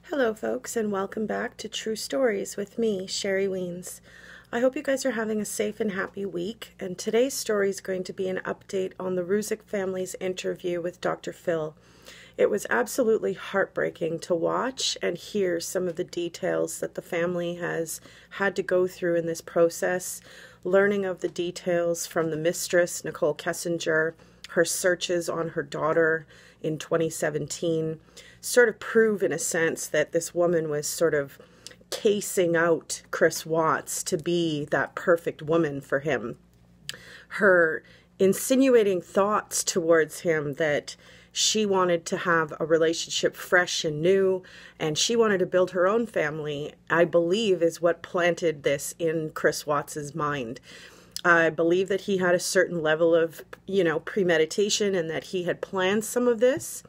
Hello folks, and welcome back to True Stories with me, Sherry Wiens. I hope you guys are having a safe and happy week, and today's story is going to be an update on the Rzucek family's interview with Dr. Phil. It was absolutely heartbreaking to watch and hear some of the details that the family has had to go through in this process, learning of the details from the mistress, Nicole Kessinger, her searches on her daughter in 2017, sort of prove in a sense that this woman was sort of casing out Chris Watts to be that perfect woman for him. Her insinuating thoughts towards him that she wanted to have a relationship fresh and new, and she wanted to build her own family, I believe is what planted this in Chris Watts's mind. I believe that he had a certain level of, premeditation and that he had planned some of this.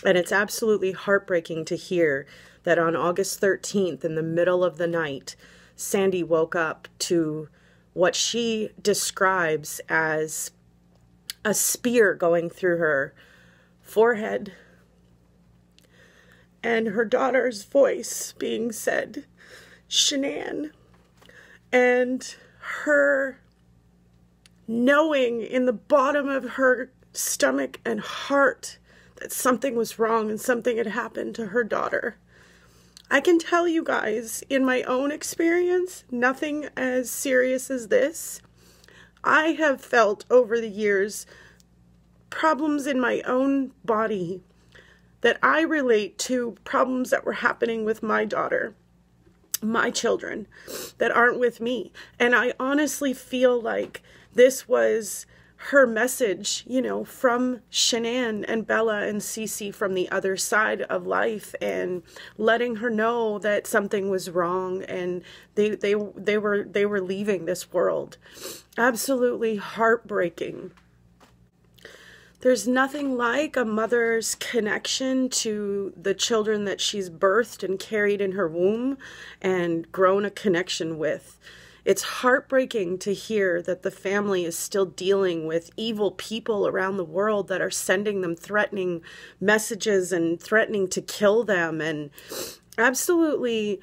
And it's absolutely heartbreaking to hear that on August 13th, in the middle of the night, Sandy woke up to what she describes as a spear going through her forehead and her daughter's voice being said, "Shanann," and her knowing in the bottom of her stomach and heart that something was wrong and something had happened to her daughter. I can tell you guys, in my own experience, nothing as serious as this. I have felt over the years problems in my own body that I relate to problems that were happening with my daughter, my children, that aren't with me. And I honestly feel like this was her message, from Shanann and Bella and CeCe from the other side of life, and letting her know that something was wrong and they were leaving this world. Absolutely heartbreaking. There's nothing like a mother's connection to the children that she's birthed and carried in her womb and grown a connection with. It's heartbreaking to hear that the family is still dealing with evil people around the world that are sending them threatening messages and threatening to kill them, and absolutely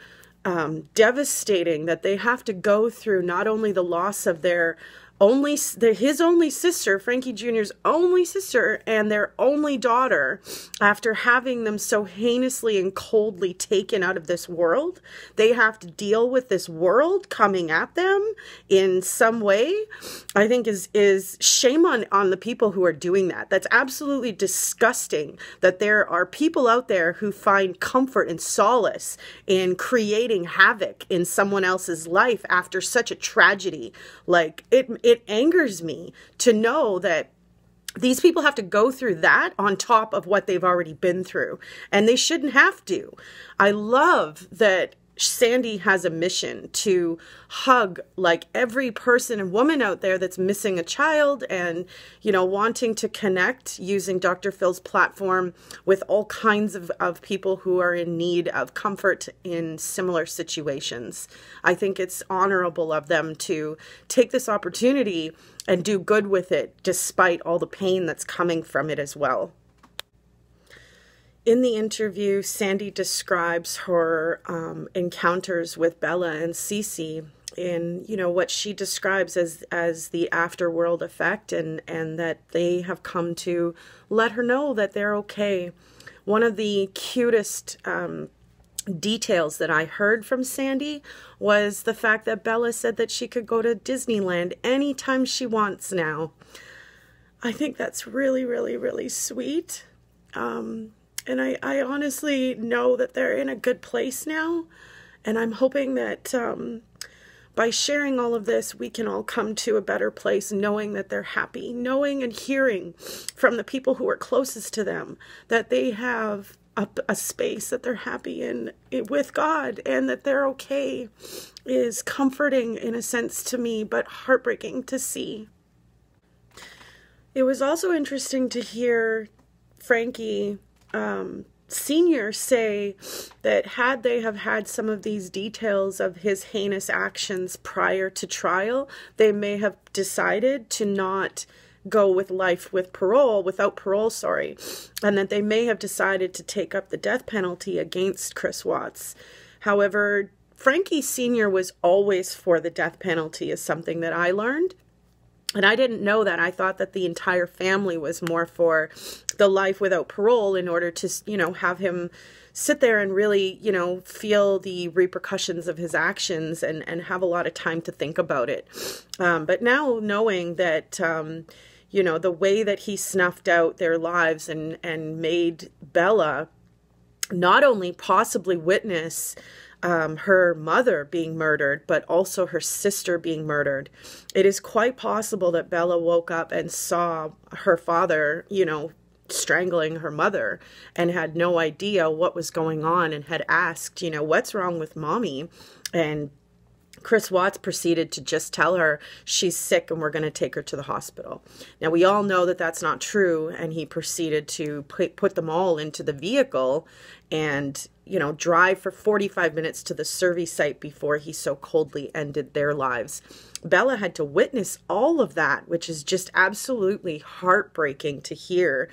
devastating that they have to go through not only the loss of his only sister, Frankie Jr.'s only sister, and their only daughter, after having them so heinously and coldly taken out of this world. They have to deal with this world coming at them in some way. I think is shame on the people who are doing that. That's absolutely disgusting that there are people out there who find comfort and solace in creating havoc in someone else's life after such a tragedy. Like, it angers me to know that these people have to go through that on top of what they've already been through, and they shouldn't have to. I love that Sandy has a mission to hug like every person and woman out there that's missing a child and, wanting to connect using Dr. Phil's platform with all kinds of people who are in need of comfort in similar situations. I think it's honorable of them to take this opportunity and do good with it despite all the pain that's coming from it as well. In the interview, Sandy describes her encounters with Bella and CeCe in, what she describes as the afterworld effect, and that they have come to let her know that they're okay. One of the cutest details that I heard from Sandy was the fact that Bella said that she could go to Disneyland anytime she wants now. I think that's really, really, really sweet. And I honestly know that they're in a good place now. And I'm hoping that by sharing all of this, we can all come to a better place, knowing that they're happy, knowing and hearing from the people who are closest to them that they have a space that they're happy in with God, and that they're okay, is comforting in a sense to me, but heartbreaking to see. It was also interesting to hear Frankie Sr. say that had they have had some of these details of his heinous actions prior to trial, they may have decided to not go with life without parole, sorry, and that they may have decided to take up the death penalty against Chris Watts. However, Frankie Sr. was always for the death penalty, is something that I learned. And I didn't know that. I thought that the entire family was more for the life without parole in order to, you know, have him sit there and really, you know, feel the repercussions of his actions and have a lot of time to think about it. But now knowing that, you know, the way that he snuffed out their lives and made Bella not only possibly witness her mother being murdered, but also her sister being murdered. It is quite possible that Bella woke up and saw her father, you know, strangling her mother and had no idea what was going on and had asked, you know, what's wrong with mommy? And Chris Watts proceeded to just tell her she's sick and we're going to take her to the hospital. Now, we all know that that's not true, and he proceeded to put them all into the vehicle and, you know, drive for 45 minutes to the service site before he so coldly ended their lives. Bella had to witness all of that, which is just absolutely heartbreaking to hear.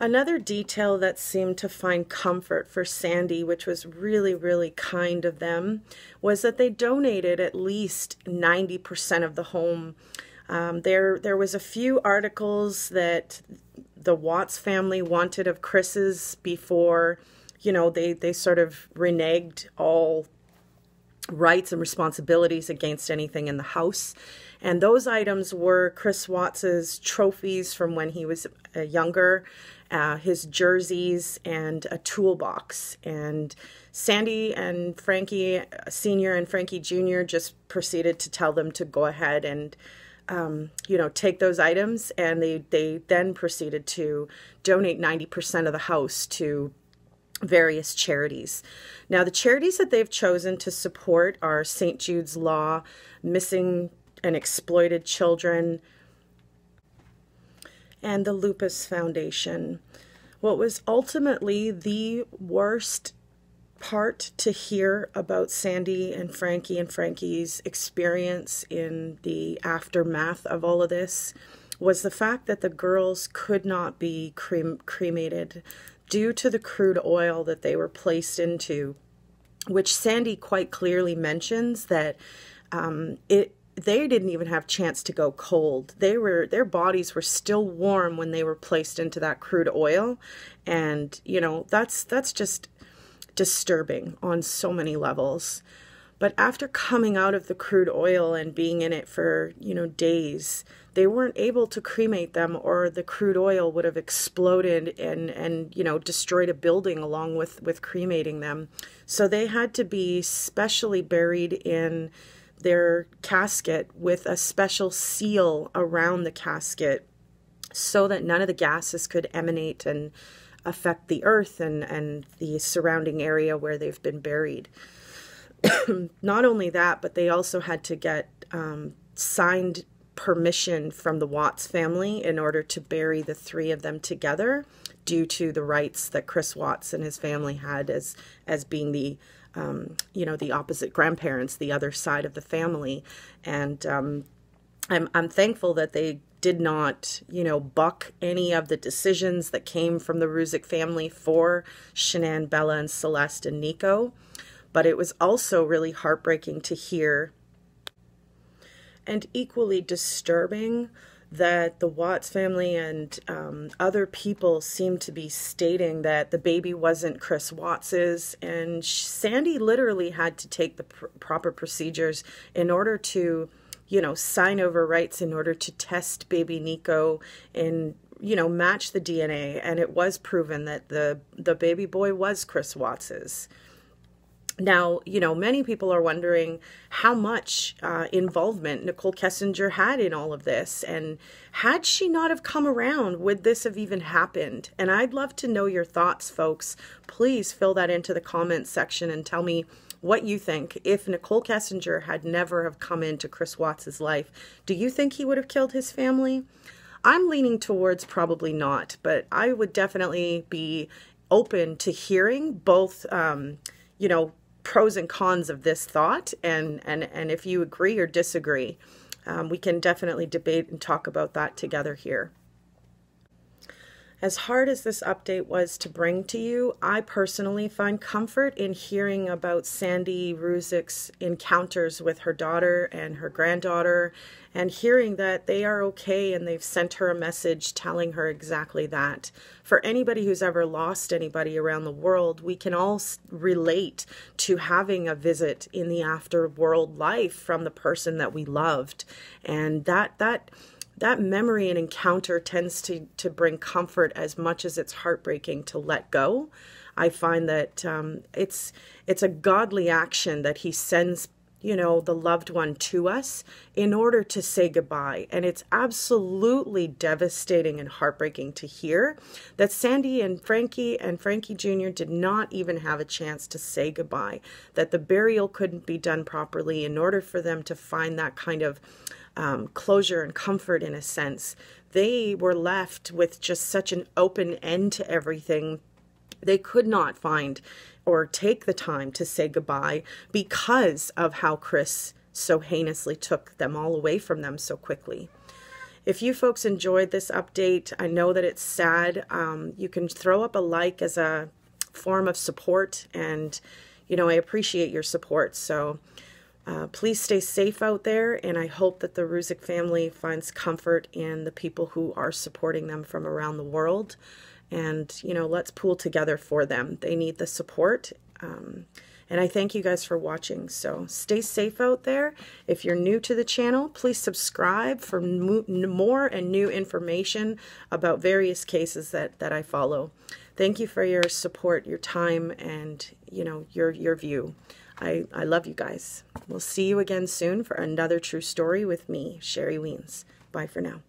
Another detail that seemed to find comfort for Sandy, which was really, really kind of them, was that they donated at least 90% of the home. There was a few articles that the Watts family wanted of Chris's before, you know, they sort of reneged all rights and responsibilities against anything in the house. And those items were Chris Watts's trophies from when he was younger, his jerseys, and a toolbox. And Sandy and Frankie Sr. and Frankie Jr. just proceeded to tell them to go ahead and, you know, take those items. And they then proceeded to donate 90% of the house to various charities. Now, the charities that they've chosen to support are St. Jude's Law, Missing and Exploited Children, and the Lupus Foundation. What was ultimately the worst part to hear about Sandy and Frankie's experience in the aftermath of all of this was the fact that the girls could not be cremated due to the crude oil that they were placed into, which Sandy quite clearly mentions that they didn't even have a chance to go cold. Their bodies were still warm when they were placed into that crude oil. And, you know, that's just disturbing on so many levels. But after coming out of the crude oil and being in it for, you know, days, they weren't able to cremate them, or the crude oil would have exploded and you know, destroyed a building along with cremating them. So they had to be specially buried in their casket with a special seal around the casket so that none of the gases could emanate and affect the earth and the surrounding area where they've been buried. Not only that, but they also had to get signed permission from the Watts family in order to bury the three of them together, due to the rights that Chris Watts and his family had as being the you know, the opposite grandparents, the other side of the family. And I'm thankful that they did not, you know, buck any of the decisions that came from the Rzucek family for Shanann, Bella, and Celeste and Niko. But it was also really heartbreaking to hear, and equally disturbing, that the Watts family and other people seem to be stating that the baby wasn't Chris Watts's, and Sandy literally had to take the proper procedures in order to, you know, sign over rights in order to test baby Niko and, you know, match the DNA, and it was proven that the baby boy was Chris Watts's. Now, you know, many people are wondering how much involvement Nicole Kessinger had in all of this, and had she not have come around, would this have even happened? And I'd love to know your thoughts, folks. Please fill that into the comments section and tell me what you think. If Nicole Kessinger had never have come into Chris Watts' life, do you think he would have killed his family? I'm leaning towards probably not, but I would definitely be open to hearing both, you know, pros and cons of this thought, and if you agree or disagree. we can definitely debate and talk about that together here. As hard as this update was to bring to you, I personally find comfort in hearing about Sandy Rzucek's encounters with her daughter and her granddaughter, and hearing that they are okay and they've sent her a message telling her exactly that. For anybody who's ever lost anybody around the world, we can all relate to having a visit in the afterworld life from the person that we loved. And that memory and encounter tends to bring comfort as much as it's heartbreaking to let go. I find that it's a godly action that he sends, you know, the loved one to us in order to say goodbye. And it's absolutely devastating and heartbreaking to hear that Sandy and Frankie Jr. did not even have a chance to say goodbye, that the burial couldn't be done properly in order for them to find that kind of closure and comfort in a sense. They were left with just such an open end to everything. They could not find or take the time to say goodbye because of how Chris so heinously took them all away from them so quickly. If you folks enjoyed this update, I know that it's sad. You can throw up a like as a form of support, and you know, I appreciate your support. So please stay safe out there, and I hope that the Rzucek family finds comfort in the people who are supporting them from around the world. And, you know, let's pool together for them. They need the support. And I thank you guys for watching. So stay safe out there. If you're new to the channel, please subscribe for more and new information about various cases that I follow. Thank you for your support, your time, and, you know, your view. I love you guys. We'll see you again soon for another true story with me, Sherry Wiens. Bye for now.